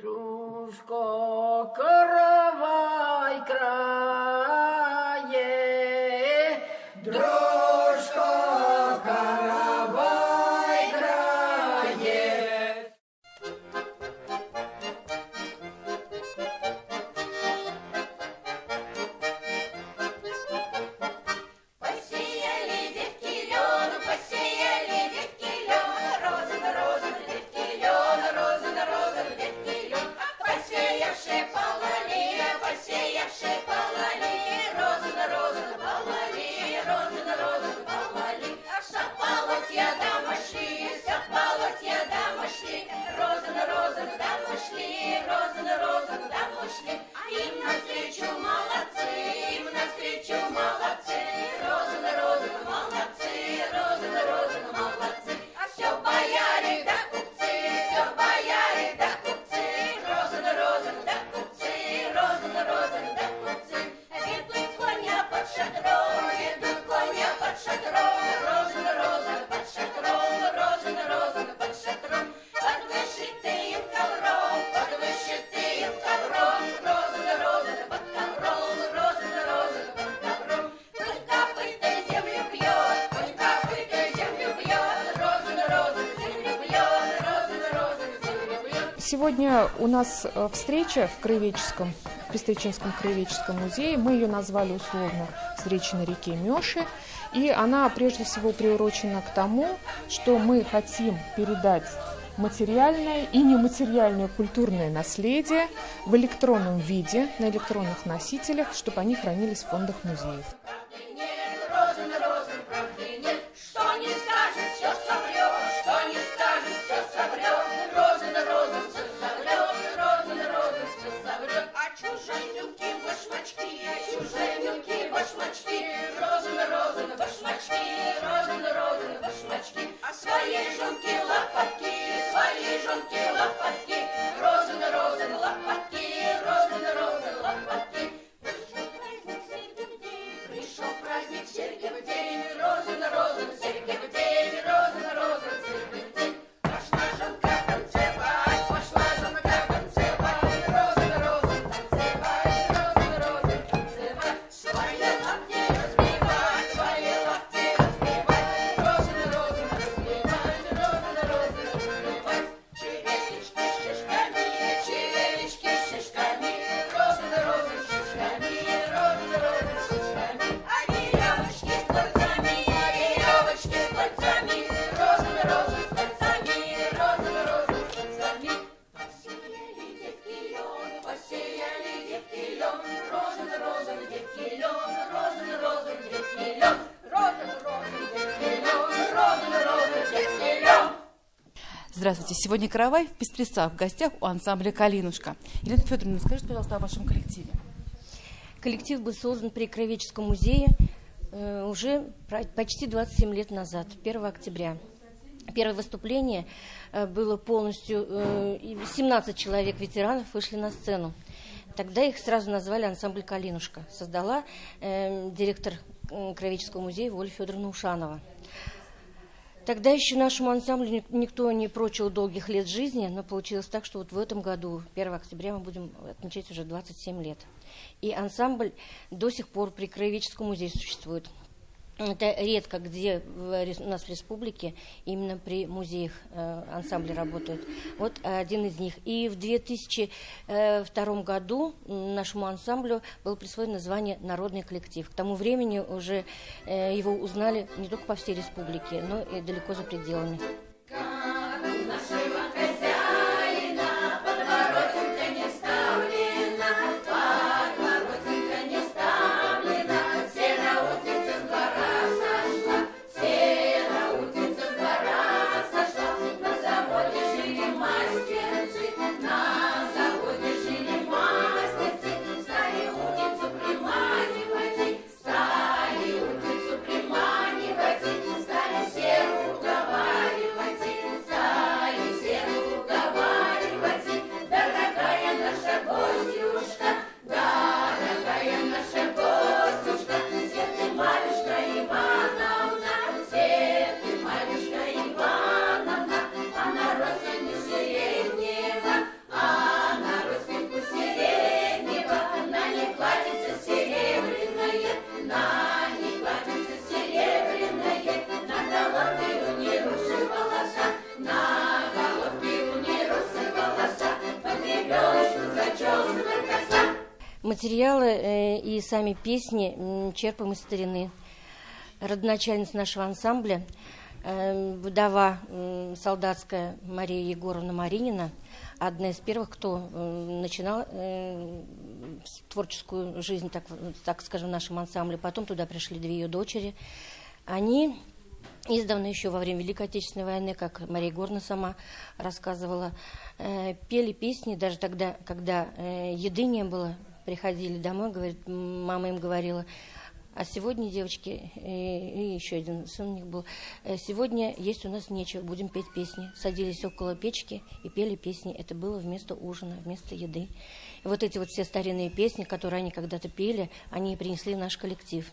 Дружко, каравай крае, дружко, каравай крае. Посеяли девки лен, посеяли девки лен, розы, розы, девки лен, розы, девки лен. Посеявши пололи, розы, пололи, розы, пололи. Сапалотья дамы шли, розы, дамы шли, розы, дамы шли. Им навстречу молодцы, розы, молодцы, розы, молодцы. А все бояре да купцы, розы, да купцы, розы, да купцы. Ведут коня под шатром, розы, под шатром, розы, под шатром. Под вышитым ковром, розы, под ковром, розы, под ковром. Конь копыта землю бьет, розы, землю бьет, розы, землю бьет. Сегодня у нас встреча в Пестричинском краеведческом музее. Мы ее назвали условно «Встреча на реке Мёши». И она прежде всего приурочена к тому, что мы хотим передать материальное и нематериальное культурное наследие в электронном виде, на электронных носителях, чтобы они хранились в фондах музеев. Розы, правды нет, что не скажет, все соврет, все соврет. Розы, все соврет. А чужие мелкие башмачки, розы, башмачки. А своей жонки лопатки, розы, лопатки. Пришел праздник серьги в день, розы, серьги в день, розы, серьги в день. Пошла жонка танцевать, розы, танцевать. Свои лапти разбивать, розы, разбивать. Черевички с шишками, розы, шишками, шишками. А веревочки с кольцами, розы, с кольцами. Посеяли девки лен, розы, девки лен, розы, девки лен, розы, девки лен. Здравствуйте. Сегодня каравай в Пестрецах в гостях у ансамбля «Калинушка». Елена Федоровна, скажите, пожалуйста, о вашем коллективе. Коллектив был создан при Краеведческом музее уже почти 27 лет назад, 1 октября. Первое выступление было полностью, 17 человек ветеранов вышли на сцену. Тогда их сразу назвали ансамбль «Калинушка». Создала директор Краеведческого музея Оля Федоровна Ушанова. Тогда еще нашему ансамблю никто не прочил долгих лет жизни, но получилось так, что вот в этом году, 1 октября, мы будем отмечать уже 27 лет. И ансамбль до сих пор при Краеведческом музее существует. Это редко, где у нас в республике именно при музеях ансамбли работают. Вот один из них. И в 2002 году нашему ансамблю было присвоено название «Народный коллектив». К тому времени уже его узнали не только по всей республике, но и далеко за пределами. Стали утицу приманивать, стали серу уговаривать. Материалы и сами песни черпаем из старины. Родоначальница нашего ансамбля, вдова солдатская Мария Егоровна Маринина, одна из первых, кто начинал творческую жизнь, так скажем, в нашем ансамбле. Потом туда пришли две ее дочери. Они издавна еще во время Великой Отечественной войны, как Мария Егоровна сама рассказывала, пели песни даже тогда, когда еды не было, приходили домой, говорит, мама им говорила: а сегодня, девочки, и еще один сын у них был, сегодня есть у нас нечего, будем петь песни. Садились около печки и пели песни. Это было вместо ужина, вместо еды. И вот эти вот все старинные песни, которые они когда-то пели, они и принесли в наш коллектив.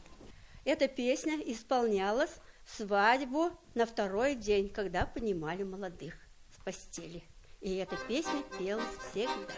Эта песня исполнялась в свадьбу на второй день, когда поднимали молодых с постели. И эта песня пелась всегда.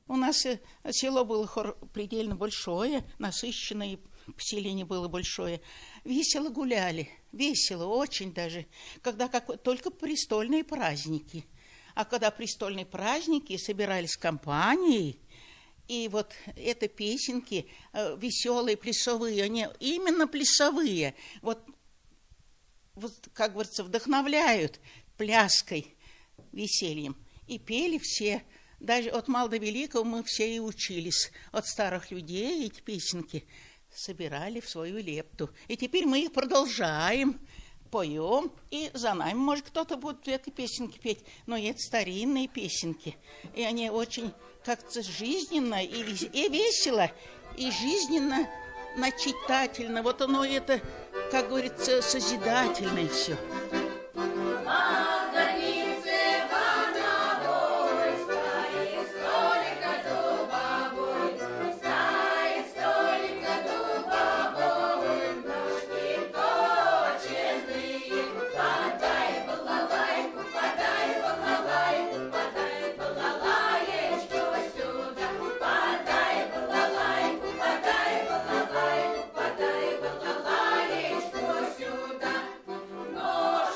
У нас село было предельно большое, насыщенное, поселение было большое. Весело гуляли, весело очень даже, когда только престольные праздники. А когда престольные праздники, собирались компанией, и вот это песенки веселые, плясовые, они именно плясовые, вот как говорится, вдохновляют пляской, весельем. И пели все. Даже от мала до великого мы все и учились. От старых людей эти песенки собирали в свою лепту. И теперь мы их продолжаем, поем, и за нами, может, кто-то будет эти песенки петь. Но это старинные песенки. И они очень как-то жизненно и весело, и жизненно начитательно. Вот оно это, как говорится, созидательное все. Нож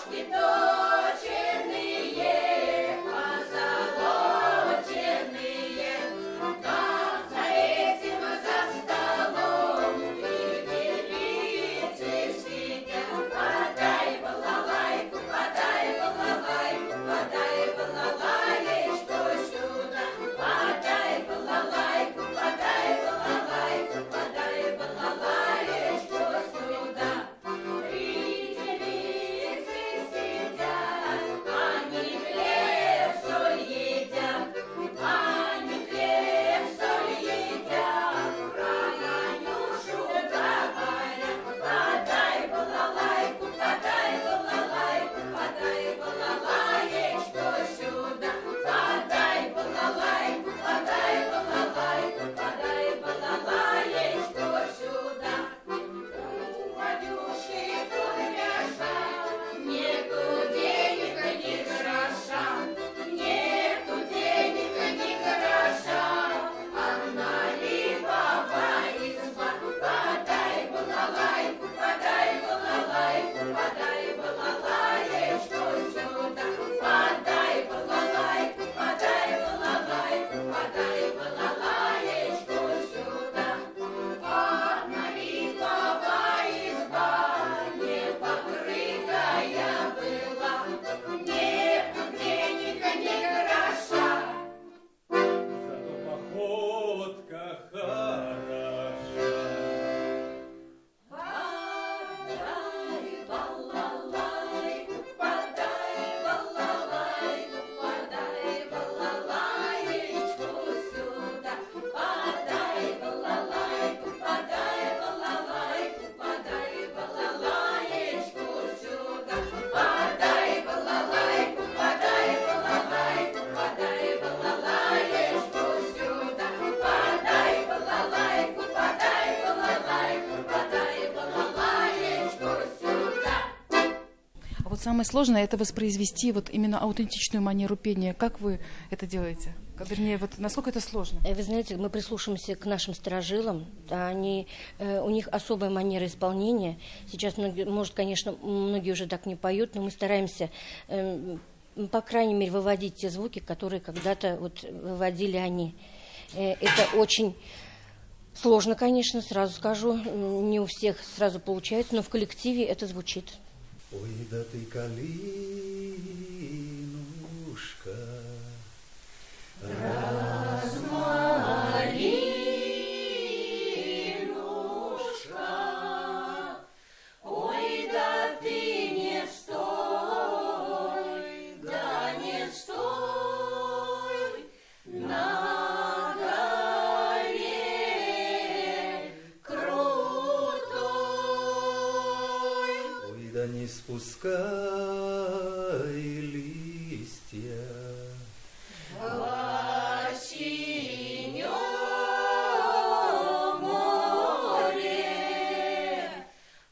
вот самое сложное — это воспроизвести вот именно аутентичную манеру пения. Как вы это делаете? Вернее, вот насколько это сложно? Вы знаете, мы прислушиваемся к нашим старожилам. У них особая манера исполнения. Сейчас, может, конечно, многие уже так не поют, но мы стараемся, по крайней мере, выводить те звуки, которые когда-то вот выводили они. Это очень сложно, конечно, сразу скажу. Не у всех сразу получается, но в коллективе это звучит. Ой, да ты, Калинушка, Размалинушка, ой, да ты не стой, да не стой на горе крутой. ой, да не спускай листья. В синем море,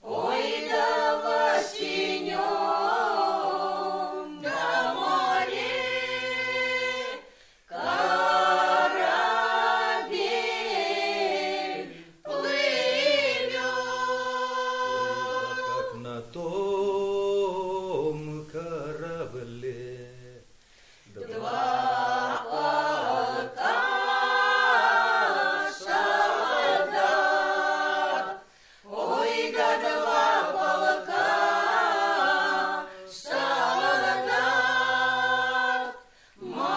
ой, да в синем да море корабель плывет. Как на том корабле Два полка солдат, ой, да два полка солдат, молодых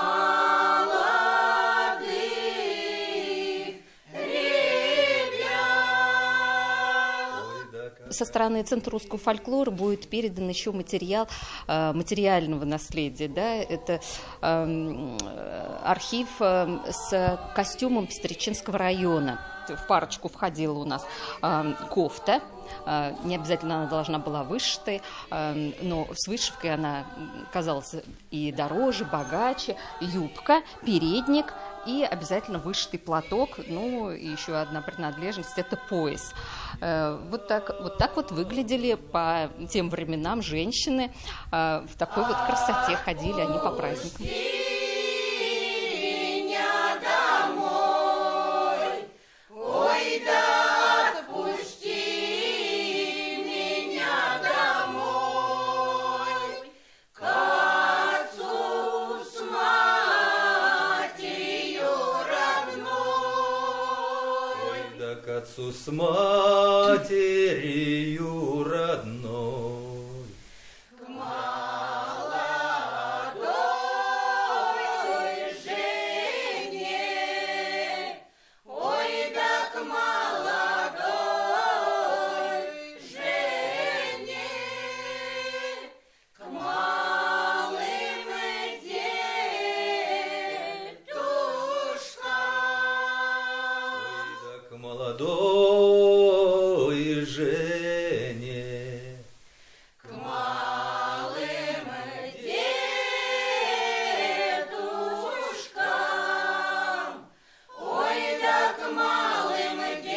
ребят. ой, да как Со стороны Центра русского фольклора будет передан еще материал материального наследия. Да? Это архив с костюмом Пестричинского района. В парочку входила у нас кофта. Не обязательно она должна была вышитой, но с вышивкой она казалась и дороже, богаче. Юбка, передник и обязательно вышитый платок. Ну, и еще одна принадлежность – это пояс. Вот так вот выглядели по тем временам женщины. В такой вот красоте ходили они по праздникам. Меня домой, ой, да отпусти меня домой, к отцу с матерью родной. ой, да к отцу с матерью родной. К молодой жене, ой, да к молодой жене, к малым дедушкам. Ой, да к молодой жене. К малым дедушкам, ой, да к малым дедушкам,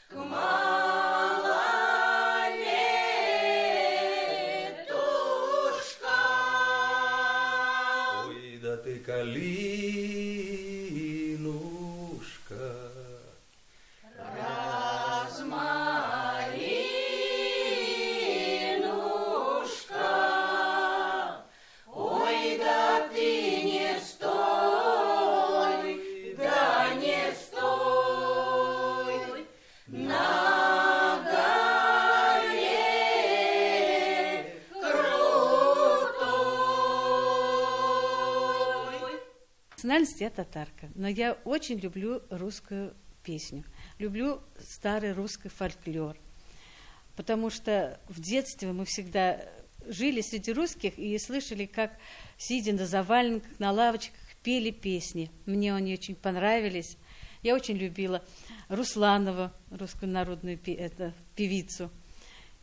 к малолетушкам. Ой, да ты, Калинушка. Размалинушка, ой, да ты не стой, да не стой на горе крутой. Национальности я татарка, но я очень люблю русскую песню, люблю старый русский фольклор, потому что в детстве мы всегда жили среди русских и слышали, как, сидя на заваленках, на лавочках, пели песни. Мне они очень понравились. Я очень любила Русланову, русскую народную певицу.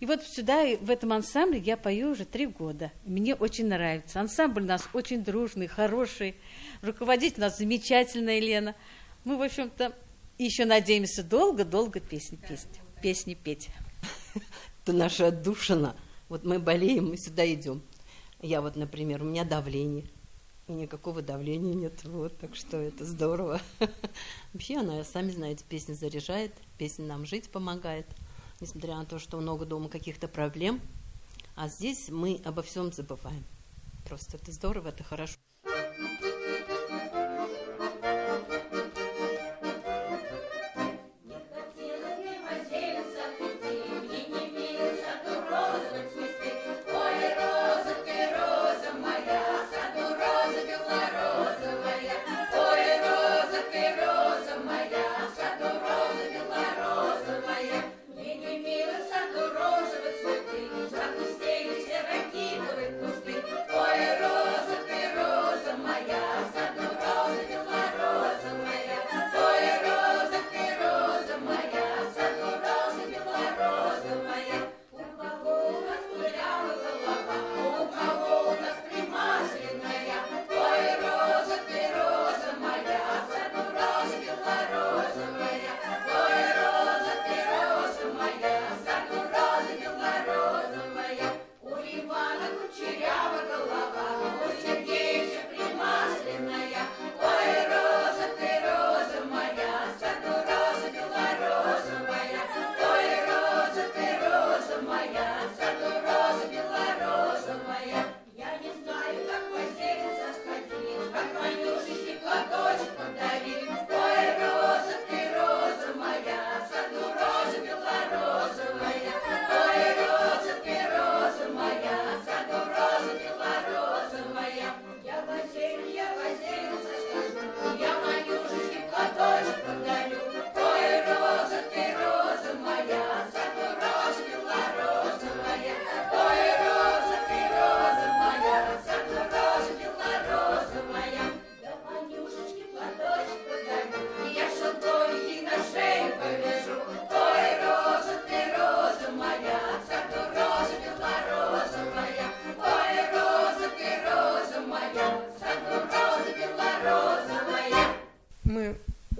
И вот сюда, в этом ансамбле, я пою уже 3 года. Мне очень нравится. Ансамбль у нас очень дружный, хороший. Руководитель у нас замечательная Елена. Мы, в общем-то, еще надеемся долго-долго песни петь. песни петь. Это наша отдушина. Вот мы болеем, мы сюда идем. Я вот, например, у меня давление. И никакого давления нет. Вот, так что это здорово. Вообще она, сами знаете, песня заряжает, песня нам жить помогает. Несмотря на то, что много дома каких-то проблем. А здесь мы обо всем забываем. Просто это здорово, это хорошо.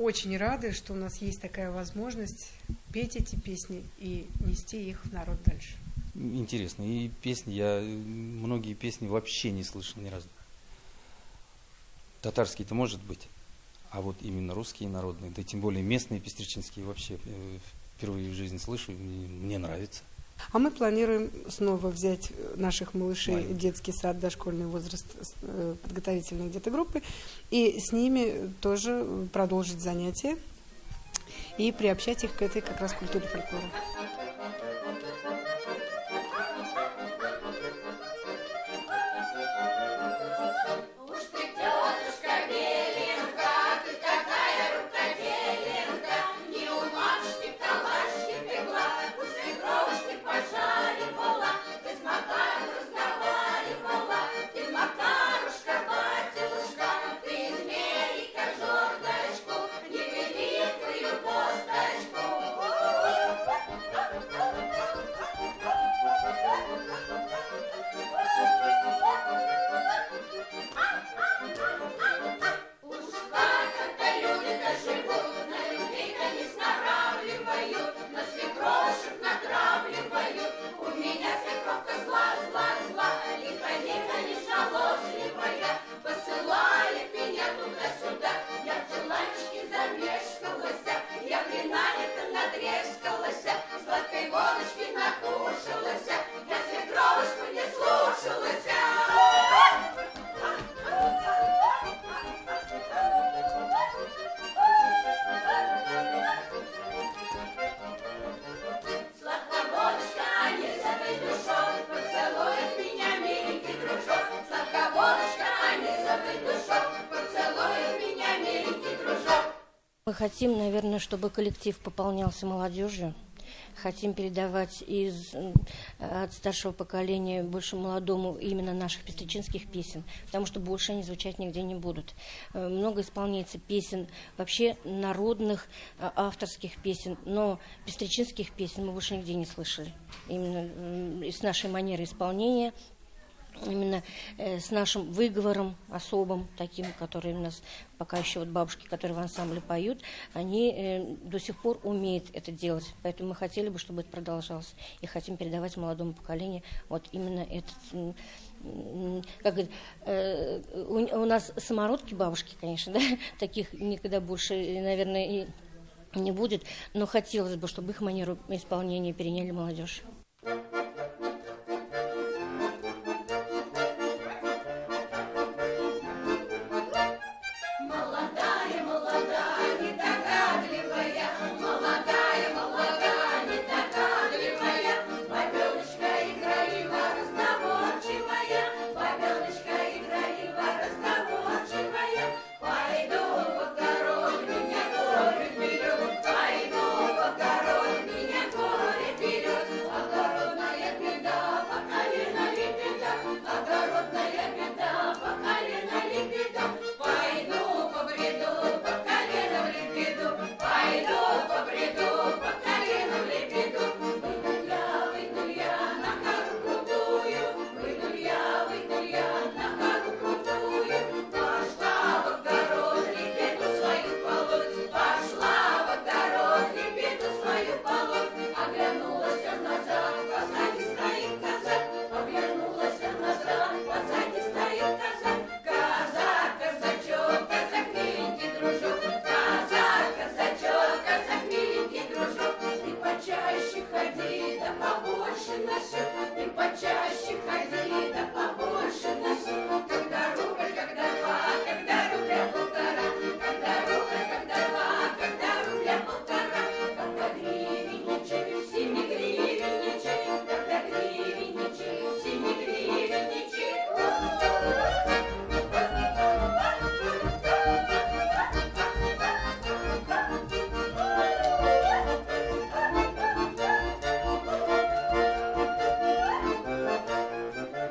Очень рады, что у нас есть такая возможность петь эти песни и нести их в народ дальше. Интересно. И песни, многие песни вообще не слышал ни разу. Татарские-то может быть, а вот именно русские народные, да тем более местные пестричинские вообще впервые в жизни слышу, мне нравится. А мы планируем снова взять наших малышей в детский сад, дошкольный возраст, подготовительные где-то группы, и с ними тоже продолжить занятия и приобщать их к этой как раз культуре фольклора. Мы хотим, наверное, чтобы коллектив пополнялся молодежью. Хотим передавать от старшего поколения больше молодому именно наших пестричинских песен, потому что больше они звучать нигде не будут. Много исполняется песен, вообще народных, авторских песен, но пестричинских песен мы больше нигде не слышали. Именно с нашей манерой исполнения именно с нашим выговором особым, таким, который у нас пока еще вот бабушки, которые в ансамбле поют, они до сих пор умеют это делать. Поэтому мы хотели бы, чтобы это продолжалось. И хотим передавать молодому поколению вот именно этот... Как говорит, у нас самородки бабушки, конечно, да, таких никогда больше, наверное, и не будет, но хотелось бы, чтобы их манеру исполнения переняли молодежь. Молодая, молодая, недогадливая, молодая, молодая, недогадливая, бабёночка играива, разговорчивая, бабёночка играива, разговорчивая. Пойду в огород, меня горе берет, пойду в огород, меня горе берет. Огородная беда, по колено лебеда, огородная беда, по колено лебеда. Пойду по бреду, по колено в лебеду, пойду по бреду, по колено в лебеду. Выйду я на гору крутую, выйду я на гору крутую. Пошла в огород лебеду свою полоть, пошла в огород лебеду свою полоть. Оглянулась назад, позади стоит казак, оглянулась назад, позади стоит казак. Казак, казачок, казак, миленький дружок, казак, казачок, казак, миленький дружок. Ты почаще ходи, да побольше носи, ты почаще ходи, да побольше носи. Когда рубль, когда два, когда рубля полтора, когда рубль, когда два, когда рубля полтора. Когда гривенничай, семигривенничай, когда гривенничай, семигривенничай.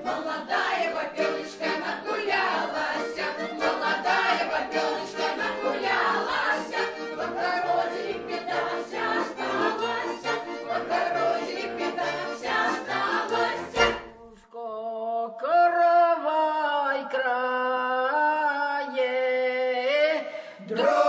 Молодая бабёночка нагулялась, молодая бабёночка нагулялась. В огороде беда вся осталась, в огороде беда вся осталась. Коровай крае, дров.